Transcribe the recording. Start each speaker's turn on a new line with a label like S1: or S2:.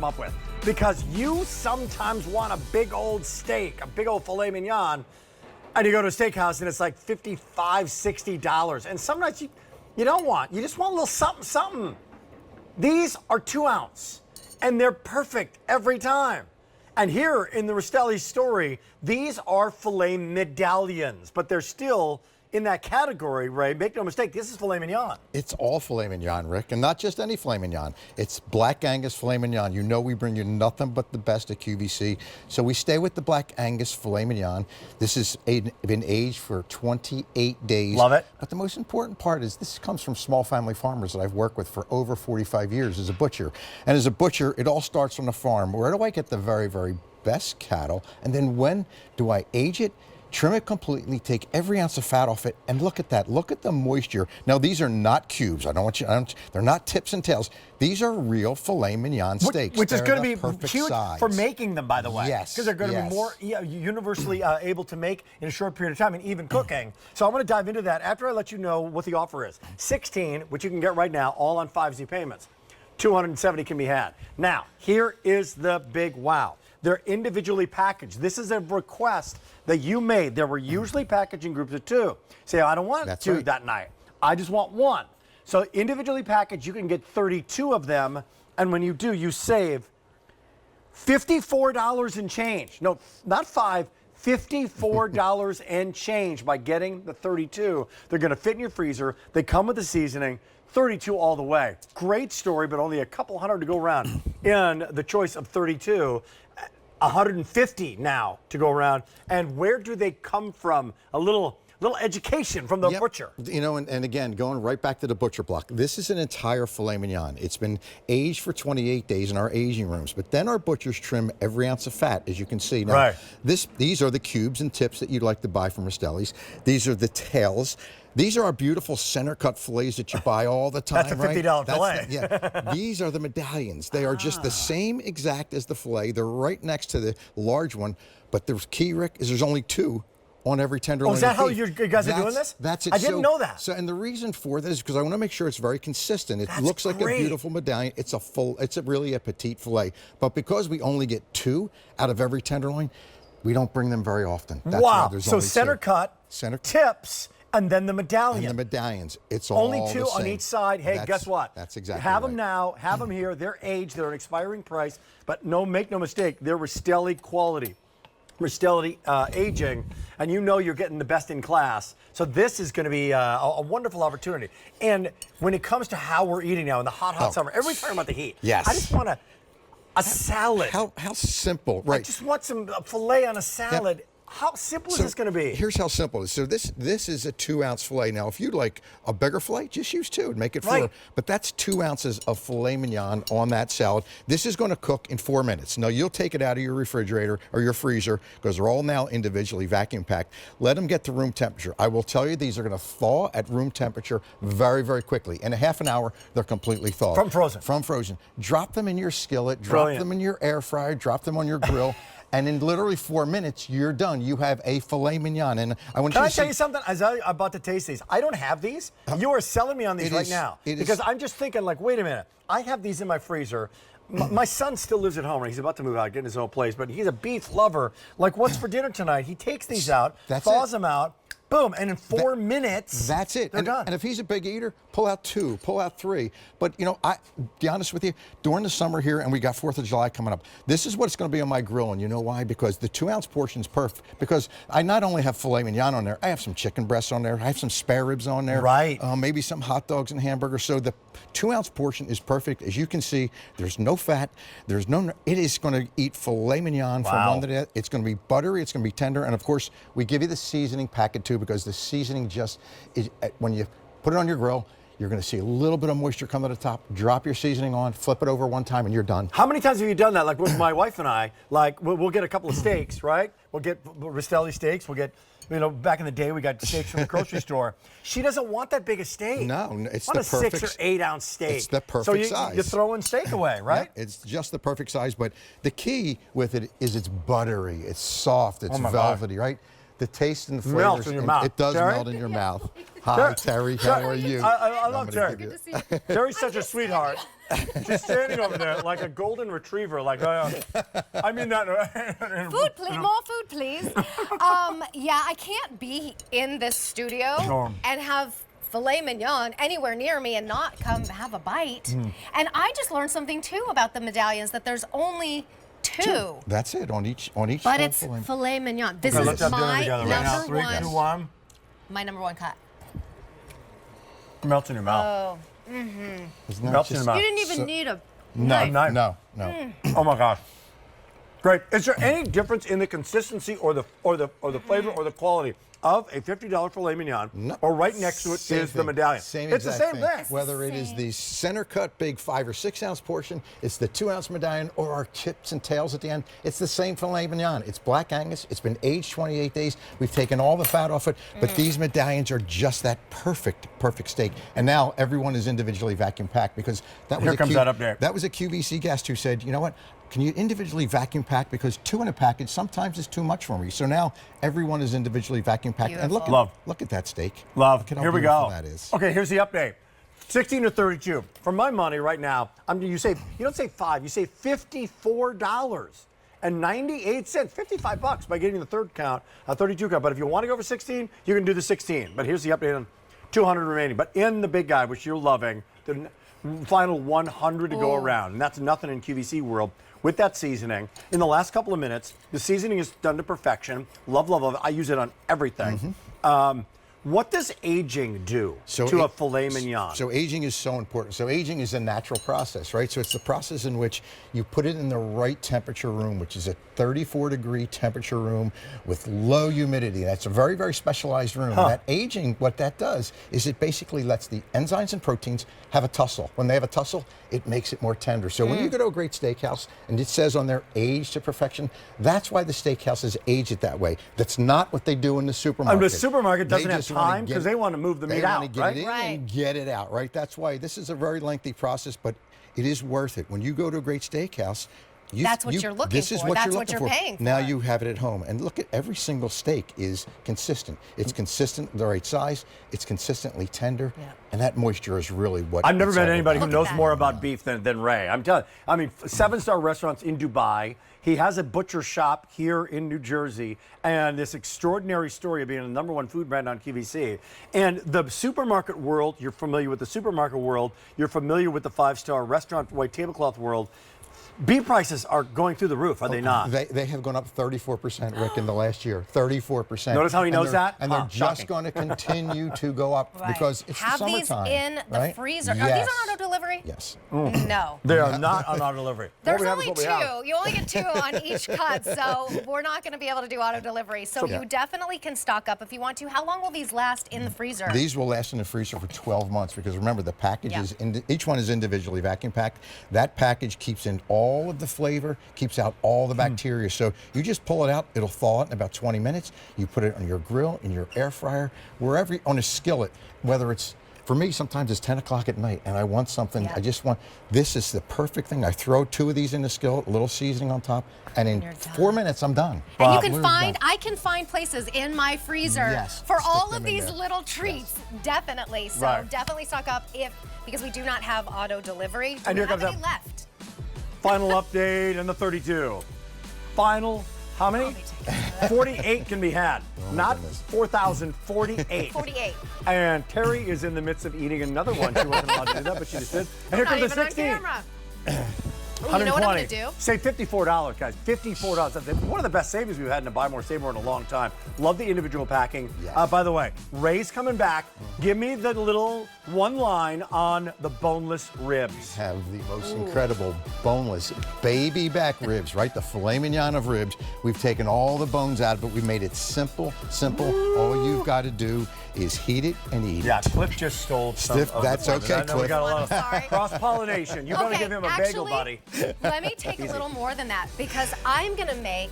S1: up with, because you sometimes want a big old steak, a big old filet mignon, and you go to a steakhouse and it's like $55, $60. And sometimes you don't want, you just want a little something, something. These are 2 ounce and they're perfect every time. And here in the Rastelli story, these are filet medallions, but they're still in that category, Ray. Make no mistake, this is filet mignon.
S2: It's all filet mignon, Rick, and not just any filet mignon. It's Black Angus filet mignon. You know we bring you nothing but the best at QVC, so we stay with the Black Angus filet mignon. This has been aged for 28 days.
S1: Love it.
S2: But the most important part is this comes from small family farmers that I've worked with for over 45 years as a butcher. And as a butcher, it all starts on the farm. Where do I get the very, very best cattle? And then when do I age it? Trim it completely, take every ounce of fat off it, and look at that. Look at the moisture. Now, these are not cubes. They're not tips and tails. These are real filet mignon steaks.
S1: Which is going to be huge
S2: size
S1: for making them, by the way.
S2: Yes.
S1: Because they're going to be more universally able to make in a short period of time, and even cooking. So I'm going to dive into that after I let you know what the offer is. 16, which you can get right now, all on 5Z payments. 270 can be had. Now, here is the big wow. They're individually packaged. This is a request that you made. There were usually packaging groups of 2. Say, I don't want 2 that night. I just want 1. So individually packaged, you can get 32 of them. And when you do, you save $54 and change. No, not 5, $54 and change by getting the 32. They're going to fit in your freezer. They come with the seasoning. 32 all the way. Great story, but only a couple hundred to go around in the choice of 32. 150 now to go around. And where do they come from? A little education from the butcher.
S2: You know, and again, going right back to the butcher block, this is an entire filet mignon. It's been aged for 28 days in our aging rooms, but then our butchers trim every ounce of fat, as you can see. Now, these are the cubes and tips that you'd like to buy from Rastelli's. These are the tails. These are our beautiful center cut fillets that you buy all the time.
S1: That's a $50 fillet.
S2: These are the medallions. They are just the same exact as the fillet. They're right next to the large one, but the key, Rick, is there's only 2 on every tenderloin.
S1: Oh, is that how you guys are doing this?
S2: That's it.
S1: I didn't know that.
S2: So, and the reason for this is because I want to make sure it's very consistent. It looks like a beautiful medallion. It's really a petite fillet. But because we only get 2 out of every tenderloin, we don't bring them very often. That's why there's only
S1: center
S2: 2.
S1: cut, tips, and then the medallion.
S2: And the medallions. It's all
S1: only 2 on each side. Hey, guess what?
S2: That's exactly
S1: Have them now. Have them here. They're aged. They're an expiring price. But make no mistake, they're Rastelli quality. Rastelli aging, and you know you're getting the best in class. So this is going to be a wonderful opportunity. And when it comes to how we're eating now in the hot summer, everybody's talking about the heat.
S2: Yes.
S1: I just want a salad.
S2: How simple, right?
S1: I just want some filet on a salad. How simple is this going to be?
S2: Here's how simple it is. So this is a 2 ounce filet. Now, if you'd like a bigger filet, just use 2 and make it 4. But that's 2 ounces of filet mignon on that salad. This is going to cook in 4 minutes. Now, you'll take it out of your refrigerator or your freezer because they're all now individually vacuum packed. Let them get to room temperature. I will tell you, these are going to thaw at room temperature very, very quickly. In a half an hour, they're completely thawed.
S1: From frozen?
S2: From frozen. Drop them in your skillet. Drop them in your air fryer. Drop them on your grill. And in literally 4 minutes, you're done. You have a filet mignon. And I want
S1: Can I tell you something? As I'm about to taste these, I don't have these. You are selling me on these right now. Because I'm just thinking, like, wait a minute. I have these in my freezer. My son still lives at home, and he's about to move out, get in his own place. But he's a beef lover. Like, what's for dinner tonight? He takes these out, thaws them out. Boom, and in 4 minutes,
S2: that's it.
S1: They're done.
S2: And if he's a big eater, pull out 2, pull out 3. But, you know, be honest with you, during the summer here, and we got 4th of July coming up, this is what's going to be on my grill. And you know why? Because the 2 ounce portion is perfect. Because I not only have filet mignon on there, I have some chicken breasts on there, I have some spare ribs on there. Maybe some hot dogs and hamburgers. So the 2 ounce portion is perfect. As you can see, there's no fat. It is going to eat filet mignon from one to the other. It's going to be buttery. It's going to be tender. And of course, we give you the seasoning packet too, because the seasoning just is, when you put it on your grill, you're going to see a little bit of moisture come to the top. Drop your seasoning on, flip it over one time, and you're done.
S1: How many times have you done that? Like with my wife and I, like we'll get a couple of steaks, right? We'll get Rastelli steaks. We'll get, you know, back in the day we got steaks from the grocery store. She doesn't want that big a steak.
S2: No, it's
S1: the perfect. A 6 or 8 ounce steak.
S2: It's the perfect size.
S1: So you're throwing steak away, right?
S2: Yeah, it's just the perfect size. But the key with it is it's buttery, it's soft, it's velvety, right? The taste and the flavors.
S1: Melts in your mouth.
S2: It does
S1: Terry?
S2: melt in your mouth. Hi, Terry. How are you?
S1: I love Terry. Terry's such a sweetheart. She's standing over there like a golden retriever. Like, I mean that.
S3: Food, please. More food, please. Yeah, I can't be in this studio
S1: No.
S3: and have filet mignon anywhere near me and not come have a bite. And I just learned something too about the medallions, that there's only two.
S2: That's it on each.
S3: But it's filet mignon. This
S1: Okay,
S3: is
S1: let's have dinner
S3: my
S1: together right now.
S3: number
S1: 3, 2,
S3: one.
S1: 1.
S3: My number one cut.
S1: Melts in your mouth.
S3: Oh,
S1: Melts in your mouth.
S3: you didn't even need a
S2: No,
S3: knife.
S2: no.
S1: Oh my gosh. Great. Is there any difference in the consistency or the flavor or the quality of a $50 filet mignon?
S2: No.
S1: Or right next to it
S2: Same
S1: is the
S2: thing.
S1: medallion.
S2: Same
S1: It's the
S2: exact
S1: same
S2: thing.
S1: thing.
S2: Whether it is the center cut big 5 or 6 ounce portion, it's the 2 ounce medallion, or our tips and tails at the end. It's the same filet mignon. It's black Angus. It's been aged 28 days. We've taken all the fat off it, but these medallions are just that perfect steak. And now everyone is individually vacuum packed, because that was
S1: Here comes that update.
S2: That was a QVC guest who said, you know what? Can you individually vacuum pack, because 2 in a package sometimes is too much for me. So now everyone is individually vacuum packed. And look
S3: Beautiful.
S2: look at that steak.
S1: Love.
S2: Look at how
S1: Here we
S2: beautiful
S1: go.
S2: that is.
S1: Okay, here's the update. 16 to 32. For my money right now, you don't save 5, you save $54.98, $55 by getting the third count, 32 count. But if you want to go for 16, you can do the 16. But here's the update on 200 remaining. But in the big guy, which you're loving, the final 100 to go around, and that's nothing in QVC world. With that seasoning, in the last couple of minutes, the seasoning is done to perfection. Love, love, love. I use it on everything. What does aging do to a filet mignon?
S2: So aging is so important. So aging is a natural process, right? So it's the process in which you put it in the right temperature room, which is a 34-degree temperature room with low humidity. That's a very, very specialized room. And that aging, what that does is it basically lets the enzymes and proteins have a tussle. When they have a tussle, it makes it more tender. So when you go to a great steakhouse and it says on there, aged to perfection, that's why the steakhouses age it that way. That's not what they do in the supermarket.
S1: The supermarket doesn't
S2: They
S1: have
S2: just wanna
S1: time because they want to move the meat
S2: They want
S1: out,
S2: to get
S1: right?
S2: it in
S3: Right.
S2: and get it out, right? That's why this is a very lengthy process, but it is worth it. When you go to a great steakhouse,
S3: That's what you're looking
S2: this is
S3: for.
S2: what
S3: That's
S2: you're
S3: what
S2: looking
S3: you're
S2: for.
S3: paying
S2: Now
S3: for.
S2: you have it at home. And look at every single steak is consistent. It's consistent, the right size. It's consistently tender.
S3: Yeah.
S2: And that moisture is really what
S1: I've never
S2: it's
S1: met
S2: all
S1: anybody who
S2: about.
S3: Look
S1: knows
S3: at
S1: more
S3: that.
S1: about beef than Ray. I'm telling you. I mean, 7-star restaurants in Dubai. He has a butcher shop here in New Jersey, and this extraordinary story of being the #1 food brand on QVC. And the supermarket world, you're familiar with the supermarket world. You're familiar with the 5-star restaurant white tablecloth world. Beef prices are going through the roof, are they not?
S2: They have gone up 34%, Rick, in the last year. 34%.
S1: Notice how he
S2: And
S1: knows
S2: they're-
S1: that?
S2: And they're
S1: Shocking.
S2: just going to continue to go up
S3: Right.
S2: because it's
S3: Have
S2: the
S3: these
S2: summertime.
S3: in the
S2: right?
S3: freezer. Are
S2: Yes.
S3: these on auto delivery?
S2: Yes.
S3: No.
S1: They are not on auto delivery.
S3: There's
S1: What we have is
S3: only
S1: what we
S3: 2.
S1: have.
S3: You only get 2 on each cut, so we're not going to be able to do auto delivery. So
S2: Yeah.
S3: you definitely can stock up if you want to. How long will these last in the freezer?
S2: These will last in the freezer for 12 months because remember the package
S3: Yeah.
S2: is each one is individually vacuum packed. That package keeps in all of the flavor, keeps out all the bacteria. So you just pull it out, it'll thaw out in about 20 minutes. You put it on your grill, in your air fryer, wherever, on a skillet, whether it's, for me, sometimes it's 10 o'clock at night and I want something,
S3: Yeah.
S2: I just want, this is the perfect thing. I throw 2 of these in the skillet, a little seasoning on top, and in
S3: you're done.
S2: 4 minutes, I'm done.
S3: And you can
S2: Literally
S3: find,
S2: done.
S3: I can find places in my freezer
S2: Yes,
S3: for
S2: stick
S3: all
S2: them
S3: of
S2: in
S3: these
S2: there.
S3: little treats. Definitely. So
S1: Right.
S3: definitely stock up because we do not have auto delivery. Do
S1: And
S3: we
S1: here
S3: have
S1: comes
S3: any
S1: up-
S3: left?
S1: Final update in the 32. Final, how many? 48 can be had. Not
S2: goodness.
S1: 4,000, 48.
S3: 48.
S1: And Terry is in the midst of eating another one. She wasn't allowed to do that, but she just did. And here
S3: Not
S1: comes the
S3: even on
S1: 16.
S3: camera. Ooh, you know what I'm going to do?
S1: Say $54, guys. $54. That's one of the best savings we've had in a Buy More, Save More in a long time. Love the individual packing.
S2: Yes.
S1: By the way, Ray's coming back. Give me the little one line on the boneless ribs.
S2: Have the most incredible boneless baby back ribs, right? The filet mignon of ribs. We've taken all the bones out of it. We made it simple. All you've got to do is heat it and eat
S1: Yeah,
S2: it.
S1: Cliff just stole some
S2: Cliff,
S1: of
S2: that's
S1: the flavor.
S2: okay,
S1: I know we
S2: Cliff.
S1: got a lot
S3: I'm
S1: of
S3: sorry.
S1: cross-pollination. You better
S3: Okay,
S1: give him a bagel,
S3: actually,
S1: buddy.
S3: Let me take a little more than that because I'm going to make